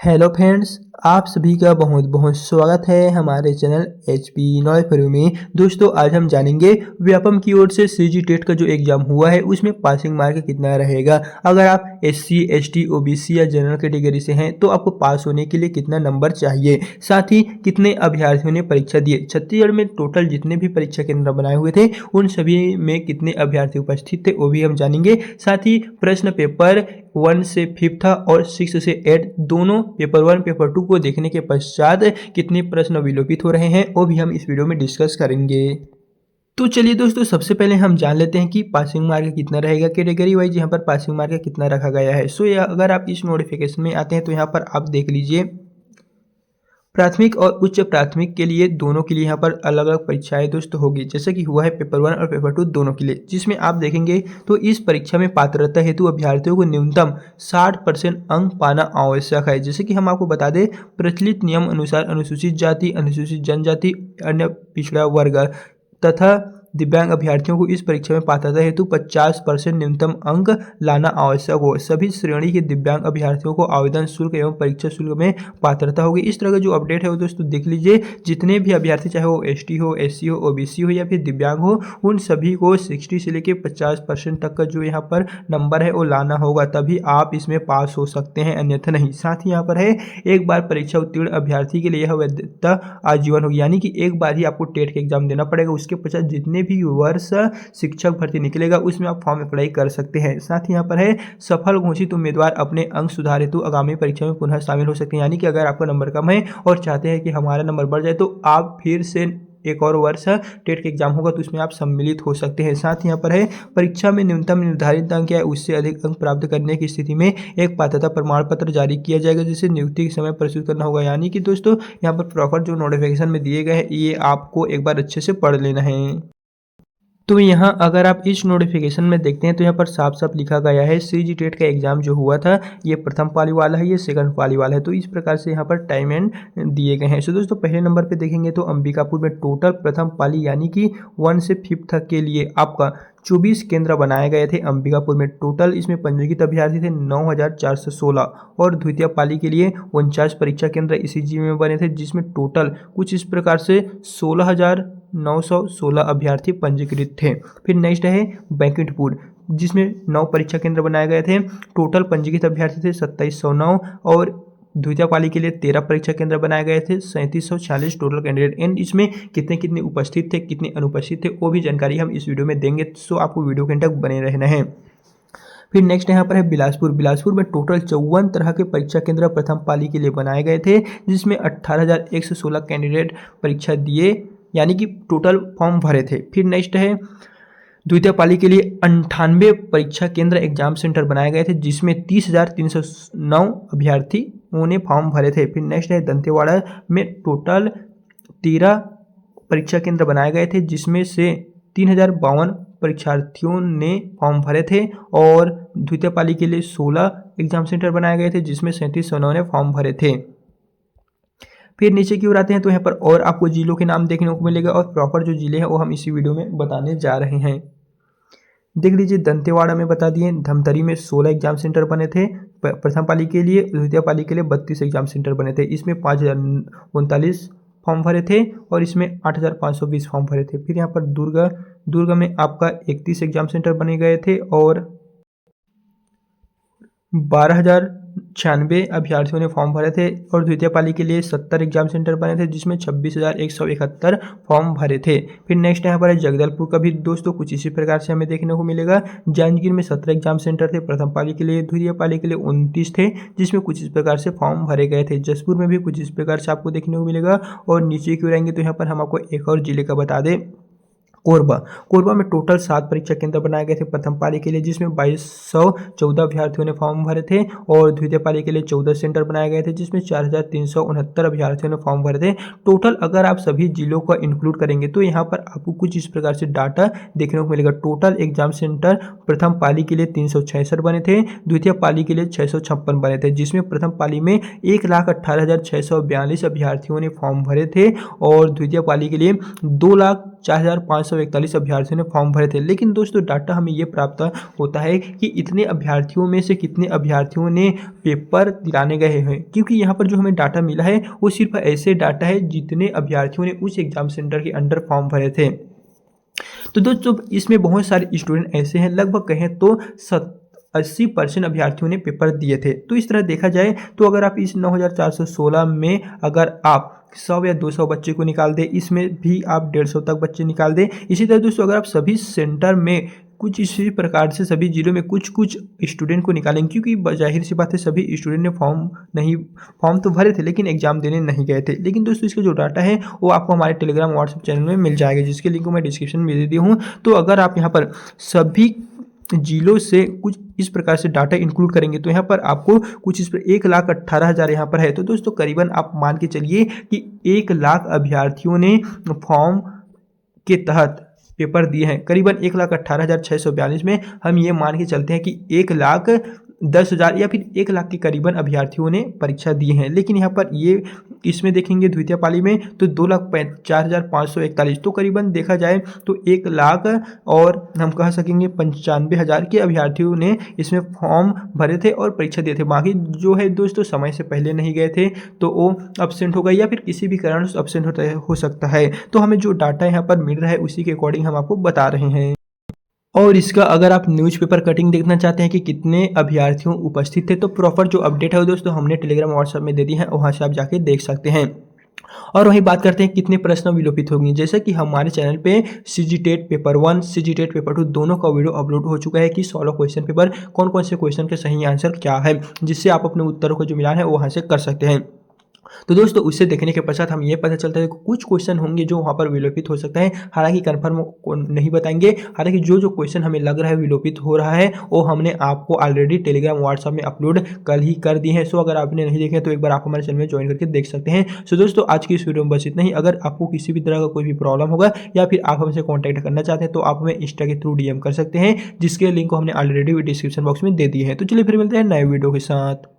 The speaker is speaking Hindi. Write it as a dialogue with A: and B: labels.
A: हेलो फ्रेंड्स, आप सभी का बहुत बहुत स्वागत है हमारे चैनल HP नॉलेज फॉर में। दोस्तों, आज हम जानेंगे व्यापम की ओर से CG टेट का जो एग्जाम हुआ है उसमें पासिंग मार्क कितना रहेगा। अगर आप SC, ST, OBC या जनरल कैटेगरी से हैं तो आपको पास होने के लिए कितना नंबर चाहिए, साथ ही कितने अभ्यर्थियों ने परीक्षा दी। छत्तीसगढ़ में टोटल जितने भी परीक्षा केंद्र बनाए हुए थे उन सभी में कितने अभ्यर्थी उपस्थित थे वो भी हम जानेंगे। साथ ही प्रश्न पेपर 1 से 5 और 6 से 8 दोनों पेपर 1 पेपर 2 को देखने के पश्चात कितने प्रश्न विलोपित हो रहे हैं वो भी हम इस वीडियो में डिस्कस करेंगे। तो चलिए दोस्तों, सबसे पहले हम जान लेते हैं कि पासिंग मार्क कितना रहेगा कैटेगरी वाइज। यहाँ पर पासिंग मार्क कितना रखा गया है। सो अगर आप इस नोटिफिकेशन में आते हैं तो यहाँ पर आप देख लीजिए, प्राथमिक और उच्च प्राथमिक के लिए दोनों के लिए यहाँ पर अलग अलग परीक्षाएं दोस्तों होगी, जैसे कि हुआ है पेपर 1 और पेपर 2 दोनों के लिए, जिसमें आप देखेंगे तो इस परीक्षा में पात्रता हेतु अभ्यर्थियों को न्यूनतम 60% अंक पाना आवश्यक है। जैसे कि हम आपको बता दें, प्रचलित नियम अनुसार अनुसूचित जाति, अनुसूचित जनजाति, अन्य पिछड़ा वर्ग तथा दिव्यांग अभ्यर्थियों को इस परीक्षा में पात्रता हेतु 50% न्यूनतम अंक लाना आवश्यक हो। सभी श्रेणी के दिव्यांग अभ्यर्थियों को आवेदन शुल्क एवं परीक्षा शुल्क में पात्रता होगी। इस तरह का जो अपडेट है वो दोस्तों देख लीजिए। जितने भी अभ्यर्थी, चाहे वो ST हो, SC हो, OBC हो या फिर दिव्यांग हो, उन सभी को 60 से लेकर 50% तक का जो यहाँ पर नंबर है वो लाना होगा, तभी आप इसमें पास हो सकते हैं, अन्यथा नहीं। साथ ही यहाँ पर है, एक बार परीक्षा उत्तीर्ण अभ्यर्थी के लिए यह वैधता आजीवन होगी, यानी कि एक बार ही आपको टेट का एग्जाम देना पड़ेगा। उसके पश्चात जितने भी वर्ष शिक्षक भर्ती निकलेगा उसमें आप फॉर्म अप्लाई कर सकते हैं। साथ ही यहाँ पर है, सफल घोषित उम्मीदवार अपने अंक सुधार हेतु आगामी परीक्षा में पुनः शामिल हो सकते हैं, यानी कि अगर आपका नंबर कम है और चाहते हैं कि हमारा नंबर बढ़ जाए तो आप फिर से एक और वर्ष टेट का एग्जाम होगा तो उसमें आप सम्मिलित हो सकते हैं। साथ ही यहाँ पर है, परीक्षा में न्यूनतम निर्धारित अंक या उससे अधिक अंक प्राप्त करने की स्थिति में एक पात्रता प्रमाण पत्र जारी किया जाएगा, जिसे नियुक्ति के समय प्रस्तुत करना होगा। यानी कि दोस्तों, यहाँ पर प्रॉपर जो नोटिफिकेशन में दिए गए हैं ये आपको एक बार अच्छे से पढ़ लेना है। तो यहाँ अगर आप इस नोटिफिकेशन में देखते हैं तो यहाँ पर साफ साफ लिखा गया है, CG टेट का एग्जाम जो हुआ था ये प्रथम पाली वाला है, ये सेकंड पाली वाला है। तो इस प्रकार से यहाँ पर टाइम एंड दिए गए हैं। सो दोस्तों, पहले नंबर पे देखेंगे तो अंबिकापुर में टोटल प्रथम पाली यानी कि 1 से 5 तक के लिए आपका 24 केंद्र बनाए गए थे अंबिकापुर में। टोटल इसमें पंजीकृत अभ्यर्थी थे 9416 और द्वितीय पाली के लिए 49 परीक्षा केंद्र इसी जी में बने थे, जिसमें टोटल कुछ इस प्रकार से 16,916 अभ्यर्थी पंजीकृत थे। फिर नेक्स्ट है बैंकुंठपुर, जिसमें 9 परीक्षा केंद्र बनाए गए थे। टोटल पंजीकृत अभ्यर्थी थे 2709 और द्वितीय पाली के लिए 13 परीक्षा केंद्र बनाए गए थे, 3746 टोटल कैंडिडेट। एंड इसमें कितने कितने उपस्थित थे, कितने अनुपस्थित थे, वो भी जानकारी हम इस वीडियो में देंगे, सो आपको वीडियो के अंत तक बने रहना है। फिर नेक्स्ट यहाँ पर है बिलासपुर। बिलासपुर में टोटल 54 तरह के परीक्षा केंद्र प्रथम पाली के लिए बनाए गए थे, जिसमें 18,116 कैंडिडेट परीक्षा दिए, यानी कि टोटल फॉर्म भरे थे। फिर नेक्स्ट है, द्वितीय पाली के लिए 98 परीक्षा केंद्र एग्जाम सेंटर बनाए गए थे, जिसमें 30,309 अभ्यर्थियों ने फॉर्म भरे थे। फिर नेक्स्ट है दंतेवाड़ा में टोटल 13 परीक्षा केंद्र बनाए गए थे, जिसमें से 3,052 परीक्षार्थियों ने फॉर्म भरे थे और द्वितीय पाली के लिए 16 एग्जाम सेंटर बनाए गए थे, जिसमें 3709 ने फॉर्म भरे थे। फिर नीचे की ओर आते हैं तो यहाँ पर और आपको जिलों के नाम देखने को मिलेगा और प्रॉपर जो जिले हैं वो हम इसी वीडियो में बताने जा रहे हैं। देख लीजिए, दंतेवाड़ा में बता दिए, धमतरी में 16 एग्जाम सेंटर बने थे प्रथम पाली के लिए, द्वितीय पाली के लिए 32 एग्जाम सेंटर बने थे। इसमें 5,039 फॉर्म भरे थे और इसमें 8,520 फॉर्म भरे थे। फिर यहाँ पर दुर्ग में आपका 31 एग्जाम सेंटर बने गए थे और 12,096 अभ्यर्थियों ने फॉर्म भरे थे और द्वितीय पाली के लिए 70 एग्जाम सेंटर बने थे, जिसमें 26,171 फॉर्म भरे थे। फिर नेक्स्ट यहाँ पर है जगदलपुर का भी दोस्तों कुछ इसी प्रकार से हमें देखने को मिलेगा। जांजगीर में 17 एग्जाम सेंटर थे प्रथम पाली के लिए, द्वितीय पाली के लिए 29 थे, जिसमें कुछ इस प्रकार से फॉर्म भरे गए थे। जसपुर में भी कुछ इस प्रकार से आपको देखने को मिलेगा। और नीचे की ओर आएंगे तो यहाँ पर हम आपको एक और जिले का बता दें, कोरबा में टोटल 7 परीक्षा केंद्र बनाए गए थे प्रथम पाली के लिए, जिसमें 2214 अभ्यर्थियों ने फॉर्म भरे थे और द्वितीय पाली के लिए 14 सेंटर बनाए गए थे, जिसमें 4,369 अभ्यर्थियों ने फॉर्म भरे थे। टोटल अगर आप सभी जिलों को इंक्लूड करेंगे तो यहाँ पर आपको कुछ इस प्रकार से डाटा देखने को मिलेगा। टोटल एग्जाम सेंटर प्रथम पाली के लिए 366 बने थे, द्वितीय पाली के लिए 656 बने थे, जिसमें प्रथम पाली में 1,18,642 अभ्यर्थियों ने फॉर्म भरे थे और द्वितीय पाली के लिए 4,541 अभ्यर्थियों ने फॉर्म भरे थे। लेकिन दोस्तों डाटा हमें ये प्राप्त होता है कि इतने अभ्यर्थियों में से कितने अभ्यर्थियों ने पेपर दिलाने गए हैं, क्योंकि यहाँ पर जो हमें डाटा मिला है वो सिर्फ ऐसे डाटा है जितने अभ्यर्थियों ने उस एग्जाम सेंटर के अंडर फॉर्म भरे थे। तो दोस्तों इसमें बहुत सारे स्टूडेंट ऐसे हैं, लगभग कहें तो 80% अभ्यर्थियों ने पेपर दिए थे। तो इस तरह देखा जाए तो अगर आप इस 9,416 में अगर आप 100 या 200 बच्चे को निकाल दें, इसमें भी आप 150 तक बच्चे निकाल दें। इसी तरह दोस्तों अगर आप सभी सेंटर में कुछ इसी प्रकार से सभी जिलों में कुछ कुछ स्टूडेंट को निकालेंगे, क्योंकि जाहिर सी बात है सभी स्टूडेंट ने फॉर्म तो भरे थे लेकिन एग्जाम देने नहीं गए थे। लेकिन दोस्तों इसका जो डाटा है वो आपको हमारे टेलीग्राम व्हाट्सएप चैनल में मिल जाएगा, जिसके लिंक को मैं डिस्क्रिप्शन में दे दी हूँ। तो अगर आप यहाँ पर सभी जिलों से कुछ इस प्रकार से डाटा इंक्लूड करेंगे तो यहाँ पर आपको कुछ इस पर 1,18,000 यहाँ पर है। तो दोस्तों करीबन आप मान के चलिए कि 1 लाख अभ्यर्थियों ने फॉर्म के तहत पेपर दिए हैं। करीबन 1,18,642 में हम ये मान के चलते हैं कि 1,10,000 या फिर 1 लाख के करीबन अभ्यर्थियों ने परीक्षा दी है। लेकिन यहाँ पर ये इसमें देखेंगे द्वितीय पाली में तो 2,04,541, तो करीबन देखा जाए तो 1 लाख और हम कह सकेंगे 95,000 के अभ्यर्थियों ने इसमें फॉर्म भरे थे और परीक्षा दिए थे। बाकी जो है दोस्तों समय से पहले नहीं गए थे तो वो अब्सेंट हो गए या फिर किसी भी कारण से अब्सेंट हो सकता है। तो हमें जो डाटा यहाँ पर मिल रहा है उसी के अकॉर्डिंग हम आपको बता रहे हैं। और इसका अगर आप न्यूज़पेपर कटिंग देखना चाहते हैं कि कितने अभ्यर्थियों उपस्थित थे तो प्रॉपर जो अपडेट है वो दोस्तों हमने टेलीग्राम व्हाट्सएप में दे दी है, वहाँ से आप जाके देख सकते हैं। और वही बात करते हैं कितने प्रश्न विलोपित होंगे। जैसे कि हमारे चैनल पे सीजीटेट पेपर 1 सीजीटेट पेपर 2 दोनों का वीडियो अपलोड हो चुका है कि 16 क्वेश्चन पेपर कौन कौन से क्वेश्चन के सही आंसर क्या है, जिससे आप अपने उत्तरों को जो मिलान है वो वहाँ से कर सकते हैं। तो दोस्तों उससे देखने के पश्चात हम ये पता चलता है कि कुछ क्वेश्चन होंगे जो वहाँ पर विलोपित हो सकता है, हालांकि कंफर्म नहीं बताएंगे। हालांकि जो क्वेश्चन हमें लग रहा है विलोपित हो रहा है वो हमने आपको ऑलरेडी टेलीग्राम व्हाट्सएप में अपलोड कल ही कर दिए हैं। सो अगर आपने नहीं देखे तो एक बार आप हमारे चैनल में ज्वाइन करके देख सकते हैं। सो दोस्तों आज की इस वीडियो में बस इतना ही। अगर आपको किसी भी तरह का कोई भी प्रॉब्लम होगा या फिर आप हमसे कॉन्टैक्ट करना चाहते हैं तो आप हमें इंस्टा के थ्रू DM कर सकते हैं, जिसके लिंक को हमने ऑलरेडी डिस्क्रिप्शन बॉक्स में दे दिए हैं। तो चलिए फिर मिलते हैं नए वीडियो के साथ।